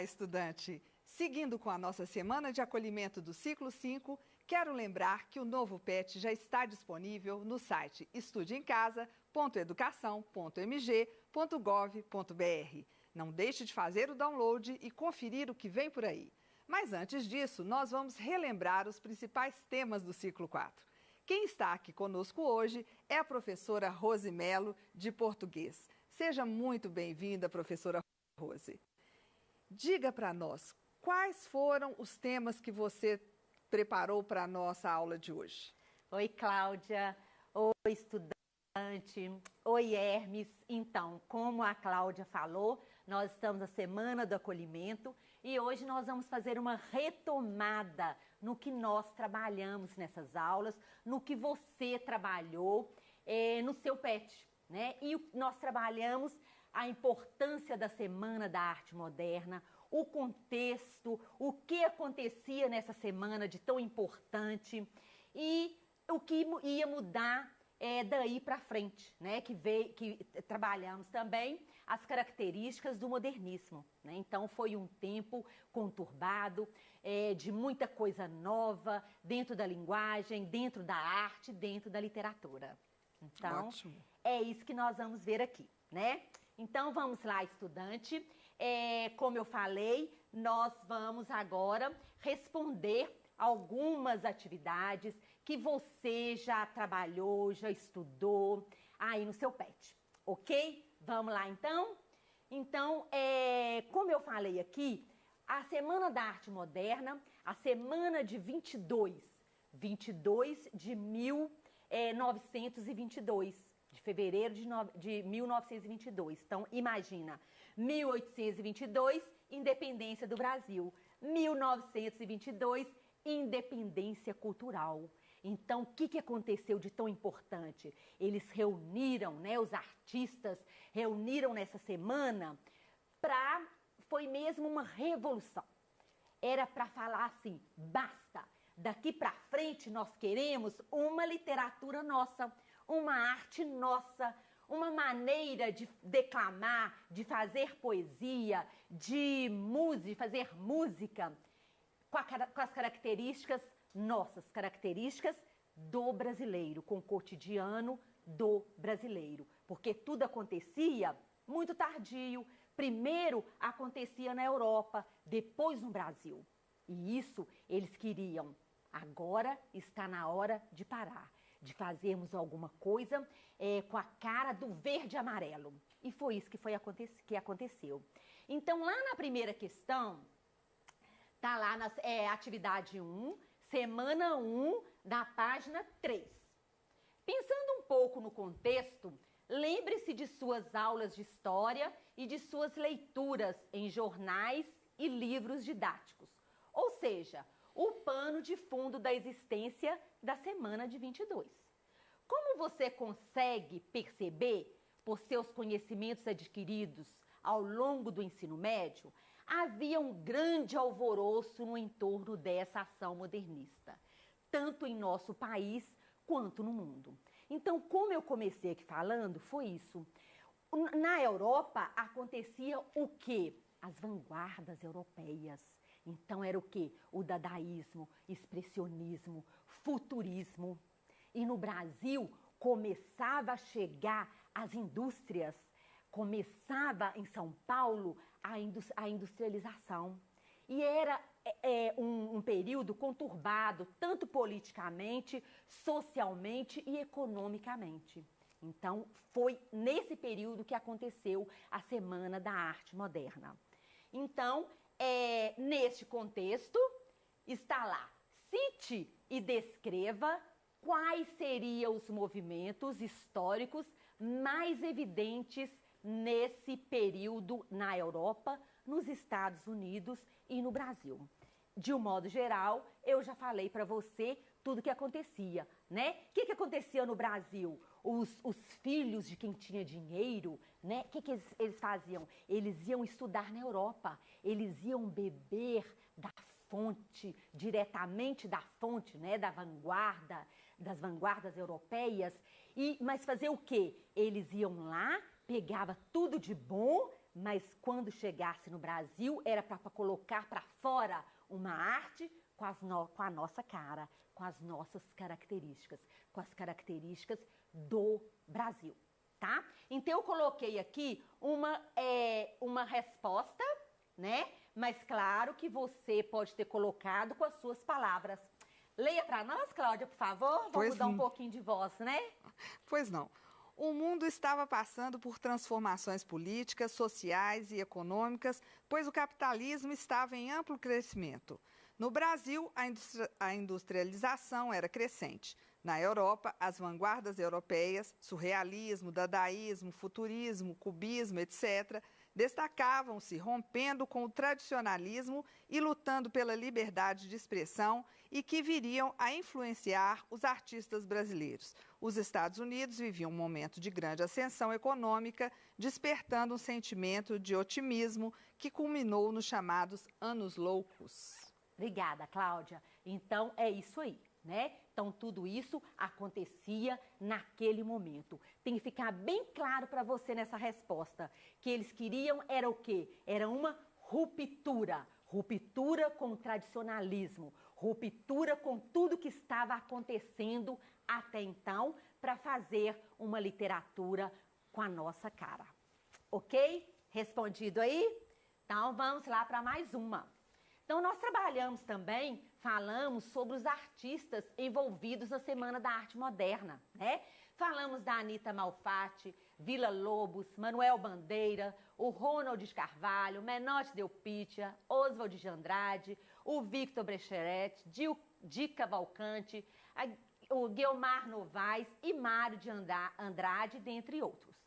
Olá, estudante! Seguindo com a nossa semana de acolhimento do ciclo 5, quero lembrar que o novo PET já está disponível no site estudeemcasa.educação.mg.gov.br. Não deixe de fazer o download e conferir o que vem por aí. Mas antes disso, nós vamos relembrar os principais temas do ciclo 4. Quem está aqui conosco hoje é a professora Rose Melo, de português. Seja muito bem-vinda, professora Rose. Diga para nós, quais foram os temas que você preparou para a nossa aula de hoje? Oi, Cláudia. Oi, estudante. Oi, Hermes. Então, como a Cláudia falou, nós estamos na Semana do Acolhimento e hoje nós vamos fazer uma retomada no que nós trabalhamos nessas aulas, no que você trabalhou no seu PET, né? E nós trabalhamos a importância da Semana da Arte Moderna, o contexto, o que acontecia nessa semana de tão importante e o que ia mudar daí para frente, né? Que trabalhamos também as características do modernismo, né? Então foi um tempo conturbado, de muita coisa nova dentro da linguagem, dentro da arte, dentro da literatura. Então, ótimo. É isso que nós vamos ver aqui, né? Então, vamos lá, estudante. Como eu falei, nós vamos agora responder algumas atividades que você já trabalhou, já estudou aí no seu PET, ok? Vamos lá, então? Então, como eu falei aqui, a Semana da Arte Moderna, a semana de 22 de 1922, de fevereiro de 1922. Então, imagina, 1822, independência do Brasil. 1922, independência cultural. Então, o que aconteceu de tão importante? Eles reuniram, né, os artistas reuniram nessa semana foi mesmo uma revolução. Era para falar assim, basta, daqui para frente nós queremos uma literatura nossa, uma arte nossa, uma maneira de declamar, de fazer poesia, de fazer música com as características nossas, características do brasileiro, com o cotidiano do brasileiro. Porque tudo acontecia muito tardio. Primeiro acontecia na Europa, depois no Brasil. E isso eles queriam. Agora está na hora de parar, de fazermos alguma coisa com a cara do verde e amarelo. E foi isso que aconteceu. Então, lá na primeira questão, tá lá na atividade 1, semana 1, da página 3. Pensando um pouco no contexto, lembre-se de suas aulas de história e de suas leituras em jornais e livros didáticos. Ou seja, o pano de fundo da existência da semana de 22. Como você consegue perceber, por seus conhecimentos adquiridos ao longo do ensino médio, havia um grande alvoroço no entorno dessa ação modernista, tanto em nosso país quanto no mundo. Então, como eu comecei aqui falando, foi isso. Na Europa acontecia o quê? As vanguardas europeias. Então era o quê? O dadaísmo, expressionismo, futurismo. E no Brasil começava a chegar as indústrias, começava em São Paulo a industrialização. E era um período conturbado, tanto politicamente, socialmente e economicamente. Então, foi nesse período que aconteceu a Semana da Arte Moderna. Então, neste contexto, está lá, cite e descreva quais seriam os movimentos históricos mais evidentes nesse período na Europa, nos Estados Unidos e no Brasil. De um modo geral, eu já falei para você tudo o que acontecia, né? O que acontecia no Brasil? Os filhos de quem tinha dinheiro, né? O que eles faziam? Eles iam estudar na Europa, eles iam beber da fonte, diretamente da fonte, né? Das vanguardas europeias. Mas fazer o quê? Eles iam lá, pegava tudo de bom mas quando chegasse no Brasil era para colocar para fora uma arte com a nossa cara, com as nossas características, com as características do Brasil, tá? Então eu coloquei aqui uma resposta, né? Mas claro que você pode ter colocado com as suas palavras. Leia para nós, Cláudia, por favor. Vamos dar um pouquinho de voz, né? Pois não. O mundo estava passando por transformações políticas, sociais e econômicas, pois o capitalismo estava em amplo crescimento. No Brasil, a industrialização era crescente. Na Europa, as vanguardas europeias, surrealismo, dadaísmo, futurismo, cubismo, etc., destacavam-se rompendo com o tradicionalismo e lutando pela liberdade de expressão e que viriam a influenciar os artistas brasileiros. Os Estados Unidos viviam um momento de grande ascensão econômica, despertando um sentimento de otimismo que culminou nos chamados Anos Loucos. Obrigada, Cláudia. Então, é isso aí, né? Então, tudo isso acontecia naquele momento. Tem que ficar bem claro para você nessa resposta, que eles queriam era o quê? Era uma ruptura. Ruptura com o tradicionalismo, ruptura com tudo que estava acontecendo até então, para fazer uma literatura com a nossa cara. Ok? Respondido aí? Então, vamos lá para mais uma. Então, nós trabalhamos também, falamos sobre os artistas envolvidos na Semana da Arte Moderna, né? Falamos da Anita Malfatti, Villa-Lobos, Manuel Bandeira, o Ronald de Carvalho, Menotti Delpitia, Oswald de Andrade, o Victor Brecheret, Di Cavalcante, o Guiomar Novaes e Mário de Andrade, dentre outros.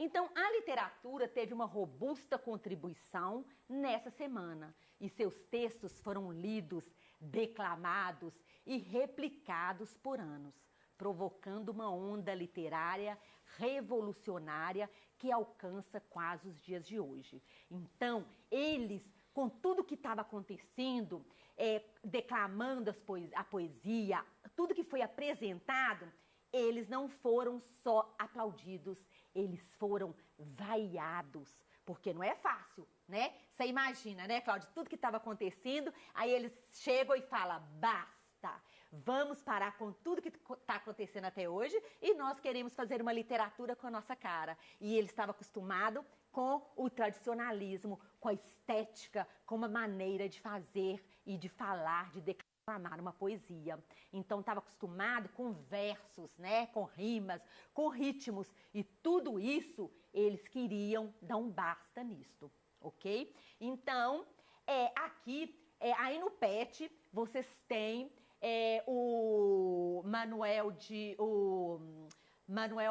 Então, a literatura teve uma robusta contribuição nessa semana e seus textos foram lidos, declamados e replicados por anos, provocando uma onda literária revolucionária que alcança quase os dias de hoje. Então, eles, com tudo que estava acontecendo, declamando a poesia, tudo que foi apresentado, eles não foram só aplaudidos, eles foram vaiados, porque não é fácil, né? Você imagina, né, Cláudia, tudo que estava acontecendo, aí eles chegam e falam, basta, vamos parar com tudo que está acontecendo até hoje e nós queremos fazer uma literatura com a nossa cara. E ele estava acostumado com o tradicionalismo, com a estética, com uma maneira de fazer e de falar, de declamar uma poesia. Então, estava acostumado com versos, né, com rimas, com ritmos. E tudo isso, eles queriam dar um basta nisto, ok? Então, aqui, aí no PET, vocês têm o Manuel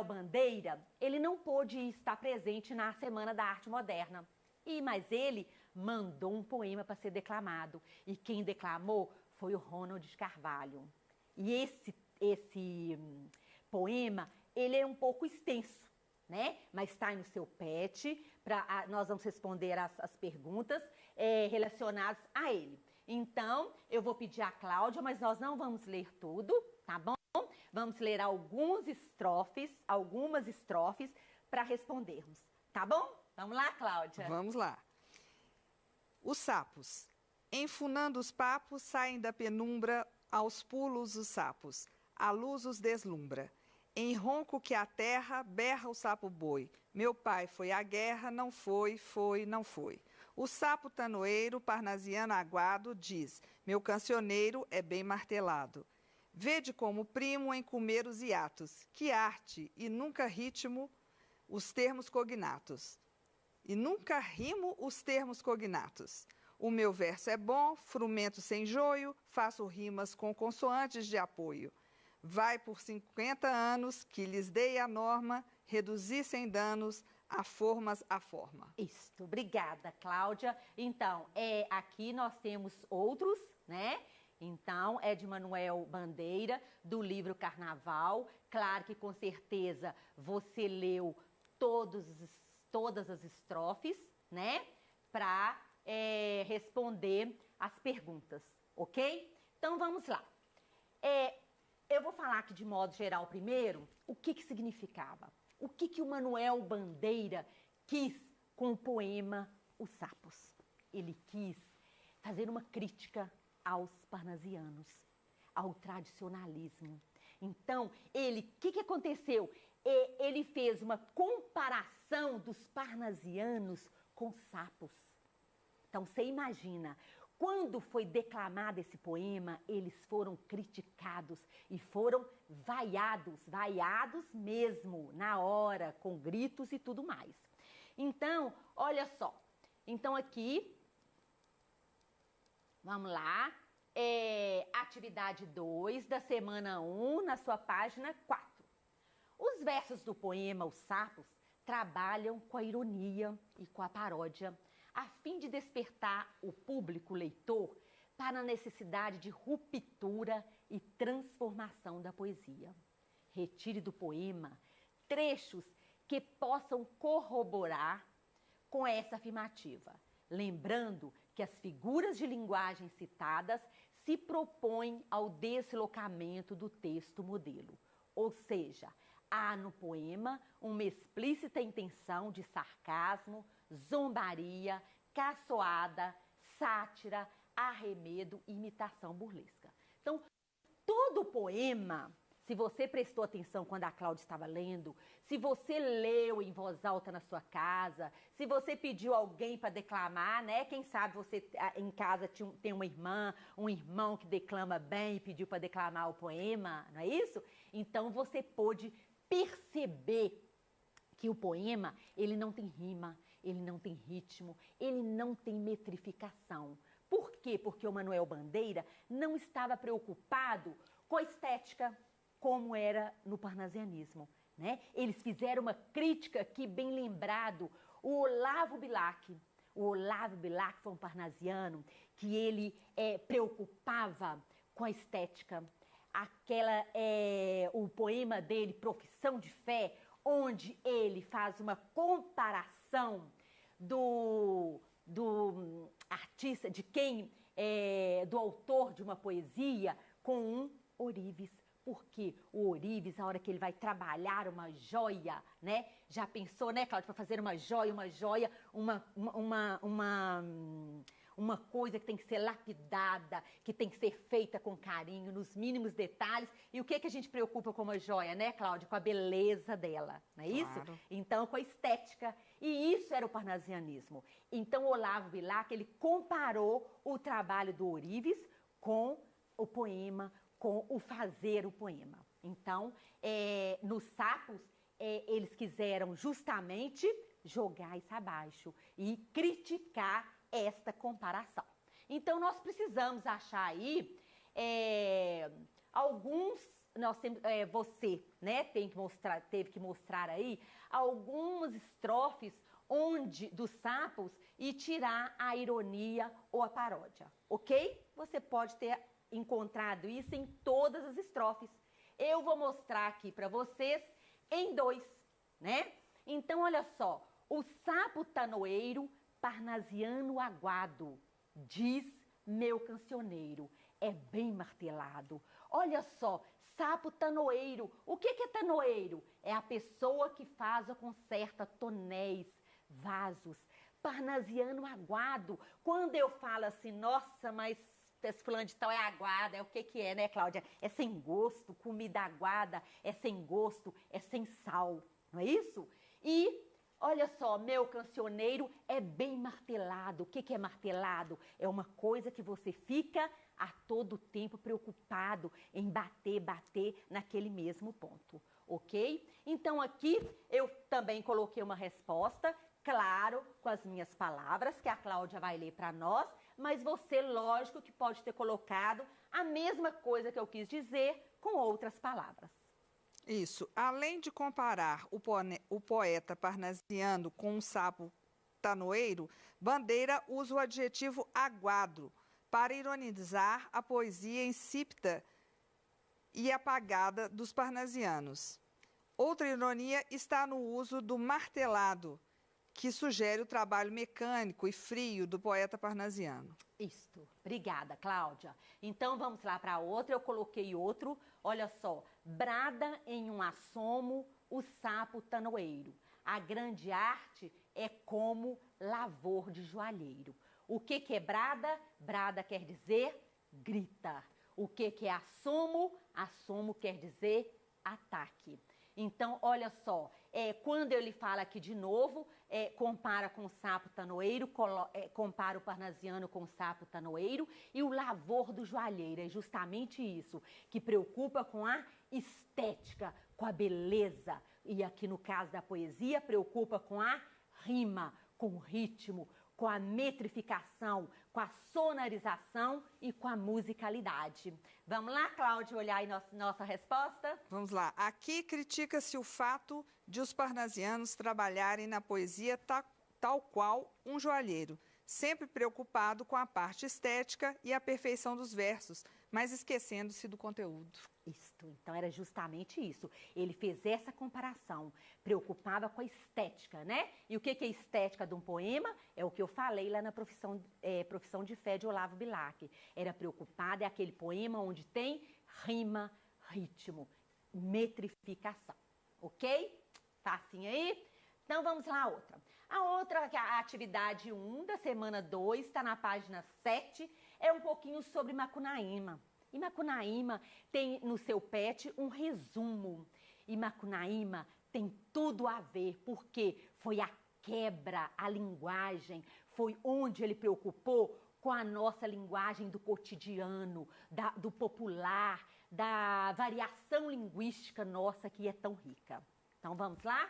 Bandeira. Ele não pôde estar presente na Semana da Arte Moderna, mas ele mandou um poema para ser declamado. E quem declamou foi o Ronald de Carvalho. E esse poema, ele é um pouco extenso, né? Mas está aí no seu PET, nós vamos responder as perguntas relacionadas a ele. Então, eu vou pedir a Cláudia, mas nós não vamos ler tudo, tá bom? Vamos ler algumas estrofes para respondermos, tá bom? Vamos lá, Cláudia? Vamos lá. Os sapos. Enfunando os papos, saem da penumbra, aos pulos os sapos. A luz os deslumbra. Em ronco que a terra, berra o sapo boi. Meu pai foi à guerra, não foi, não foi. O sapo tanoeiro, parnasiano aguado, diz, meu cancioneiro é bem martelado. Vede como primo em comer os hiatos, que arte e nunca ritmo os termos cognatos. E nunca rimo os termos cognatos. O meu verso é bom, frumento sem joio, faço rimas com consoantes de apoio. Vai por 50 anos que lhes dei a norma, reduzir sem danos a formas a forma. Isso, obrigada, Cláudia. Então, aqui nós temos outros, né? Então, é de Manuel Bandeira, do livro Carnaval. Claro que, com certeza, você leu todas as estrofes, né? Para responder as perguntas, ok? Então, vamos lá. Eu vou falar aqui de modo geral primeiro o que significava. O que o Manuel Bandeira quis com o poema Os Sapos. Ele quis fazer uma crítica aos parnasianos, ao tradicionalismo. Então, o que aconteceu? Ele fez uma comparação dos parnasianos com sapos. Então, você imagina, quando foi declamado esse poema, eles foram criticados e foram vaiados mesmo, na hora, com gritos e tudo mais. Então, olha só. Então, aqui, vamos lá, atividade 2 da semana 1, na sua página 4. Os versos do poema Os Sapos trabalham com a ironia e com a paródia, a fim de despertar o público leitor para a necessidade de ruptura e transformação da poesia. Retire do poema trechos que possam corroborar com essa afirmativa, lembrando que as figuras de linguagem citadas se propõem ao deslocamento do texto modelo, ou seja, há no poema uma explícita intenção de sarcasmo, zombaria, caçoada, sátira, arremedo e imitação burlesca. Então, todo o poema, se você prestou atenção quando a Cláudia estava lendo, se você leu em voz alta na sua casa, se você pediu alguém para declamar, né? Quem sabe você em casa tem uma irmã, um irmão que declama bem e pediu para declamar o poema, não é isso? Então, você pôde perceber que o poema, ele não tem rima, ele não tem ritmo, ele não tem metrificação. Por quê? Porque o Manuel Bandeira não estava preocupado com a estética, como era no parnasianismo, né? Eles fizeram uma crítica aqui, bem lembrado, o Olavo Bilac. O Olavo Bilac foi um parnasiano que ele preocupava com a estética. O poema dele, Profissão de Fé, onde ele faz uma comparação do artista, do autor de uma poesia com um ourives. Porque o ourives, a hora que ele vai trabalhar uma joia, né? Já pensou, né, Cláudia, para fazer uma joia, uma coisa que tem que ser lapidada, que tem que ser feita com carinho, nos mínimos detalhes. E o que a gente preocupa com uma joia, né, Cláudia? Com a beleza dela, não é isso? Claro. Então, com a estética. E isso era o parnasianismo. Então, o Olavo Bilac, ele comparou o trabalho do ourives com o poema, com o fazer o poema. Então, nos Sapos, eles quiseram justamente jogar isso abaixo e criticar esta comparação. Então, nós precisamos achar aí você, né, teve que mostrar aí algumas estrofes dos Sapos e tirar a ironia ou a paródia, ok? Você pode ter encontrado isso em todas as estrofes. Eu vou mostrar aqui para vocês em 2, né? Então, olha só. O sapo tanoeiro, parnasiano aguado, diz meu cancioneiro, é bem martelado. Olha só, sapo tanoeiro. O que é tanoeiro? É a pessoa que faz ou conserta tonéis, vasos. Parnasiano aguado. Quando eu falo assim, nossa, mas esse fulano de tal é aguada, o que é, né, Cláudia? É sem gosto, comida aguada, é sem gosto, é sem sal, não é isso? E, olha só, meu cancioneiro é bem martelado. O que é martelado? É uma coisa que você fica a todo tempo preocupado em bater naquele mesmo ponto, ok? Então, aqui eu também coloquei uma resposta, claro, com as minhas palavras, que a Cláudia vai ler para nós, mas você, lógico, que pode ter colocado a mesma coisa que eu quis dizer com outras palavras. Isso. Além de comparar o poeta parnasiano com um sapo tanoeiro, Bandeira usa o adjetivo aguado para ironizar a poesia insípida e apagada dos parnasianos. Outra ironia está no uso do martelado, que sugere o trabalho mecânico e frio do poeta parnasiano. Isto. Obrigada, Cláudia. Então, vamos lá para outra. Eu coloquei outro. Olha só. Brada em um assomo o sapo tanoeiro. A grande arte é como lavor de joalheiro. O que é brada? Brada quer dizer grita. O que é assomo? Assomo quer dizer ataque. Então, olha só, quando ele fala aqui de novo, compara com o sapo tanoeiro, compara o parnasiano com o sapo tanoeiro, e o lavor do joalheiro é justamente isso, que preocupa com a estética, com a beleza. E aqui no caso da poesia, preocupa com a rima, com o ritmo, com a metrificação, com a sonorização e com a musicalidade. Vamos lá, Cláudia, olhar aí nossa resposta? Vamos lá. Aqui critica-se o fato de os parnasianos trabalharem na poesia tal qual um joalheiro, sempre preocupado com a parte estética e a perfeição dos versos, mas esquecendo-se do conteúdo. Então era justamente isso. Ele fez essa comparação, preocupava com a estética, né? E o que é estética de um poema? É o que eu falei lá na Profissão de Fé de Olavo Bilac. Era preocupada, é aquele poema onde tem rima, ritmo, metrificação. Ok? Facinho aí? Então vamos lá a outra. A outra, a atividade 1 da semana 2, está na página 7, é um pouquinho sobre Macunaíma. E Macunaíma tem no seu PET um resumo. E Macunaíma tem tudo a ver, porque foi a quebra, a linguagem, foi onde ele preocupou com a nossa linguagem do cotidiano, do popular, da variação linguística nossa que é tão rica. Então vamos lá?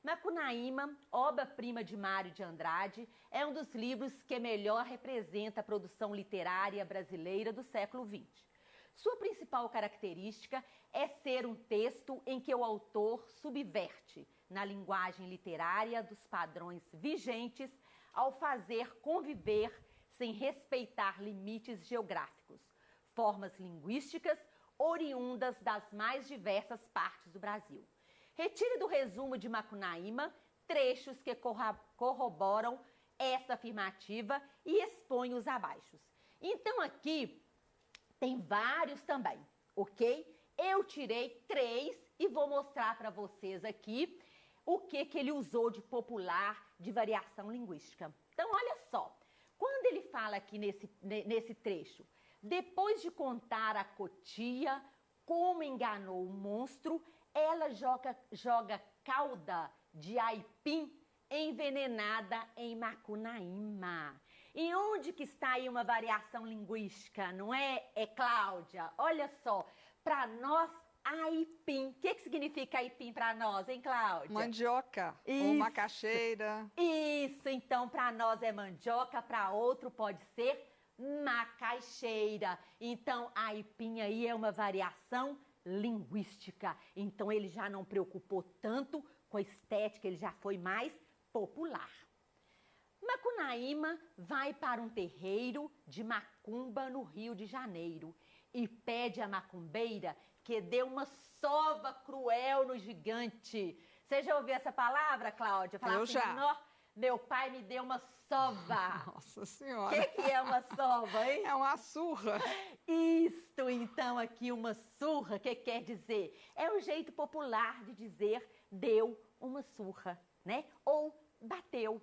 Macunaíma, obra-prima de Mário de Andrade, é um dos livros que melhor representa a produção literária brasileira do século XX. Sua principal característica é ser um texto em que o autor subverte, na linguagem literária, dos padrões vigentes, ao fazer conviver sem respeitar limites geográficos, formas linguísticas oriundas das mais diversas partes do Brasil. Retire do resumo de Macunaíma trechos que corroboram essa afirmativa e expõe os abaixo. Então aqui tem vários também, ok? Eu tirei 3 e vou mostrar para vocês aqui o que ele usou de popular, de variação linguística. Então olha só, quando ele fala aqui nesse trecho, depois de contar a cotia como enganou o monstro, ela joga cauda de aipim envenenada em Macunaíma. E onde que está aí uma variação linguística, não é, Cláudia? Olha só, para nós, aipim. O que significa aipim para nós, hein, Cláudia? Mandioca ou macaxeira. Isso, então para nós é mandioca, para outro pode ser macaxeira. Então, aipim aí é uma variação linguística. Então, ele já não preocupou tanto com a estética, ele já foi mais popular. Macunaíma vai para um terreiro de macumba no Rio de Janeiro e pede à macumbeira que dê uma sova cruel no gigante. Você já ouviu essa palavra, Cláudia? Eu assim, já. Meu pai me deu uma sova. Nossa Senhora. O que é uma sova, hein? É uma surra. Isto, então, aqui uma surra, o que quer dizer? É um jeito popular de dizer deu uma surra, né? Ou bateu.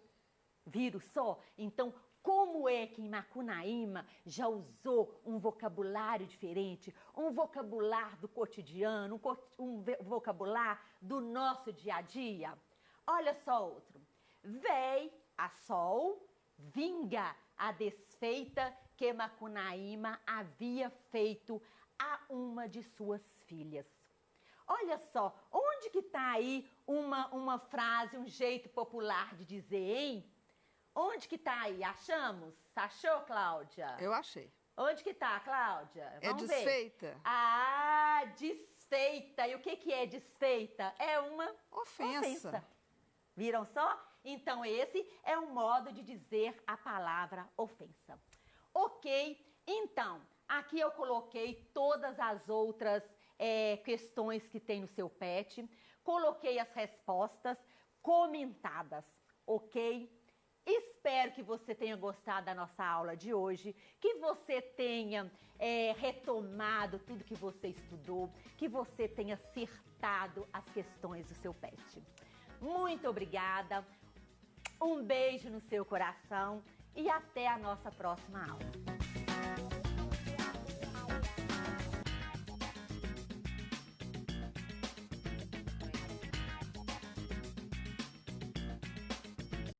Viram só? Então, como é que em Macunaíma já usou um vocabulário diferente, um vocabulário do cotidiano, um vocabulário do nosso dia a dia? Olha só outro. Véi a sol, vinga a desfeita que Macunaíma havia feito a uma de suas filhas. Olha só, onde que está aí uma frase, um jeito popular de dizer, hein? Onde que tá aí? Achamos? Achou, Cláudia? Eu achei. Onde que tá, Cláudia? Vamos ver. Desfeita. Ah, desfeita. E o que é desfeita? É uma ofensa. Viram só? Então, esse é um modo de dizer a palavra ofensa. Ok, então, aqui eu coloquei todas as outras questões que tem no seu PET. Coloquei as respostas comentadas, ok? Espero que você tenha gostado da nossa aula de hoje, que você tenha retomado tudo que você estudou, que você tenha acertado as questões do seu PET. Muito obrigada. Um beijo no seu coração e até a nossa próxima aula.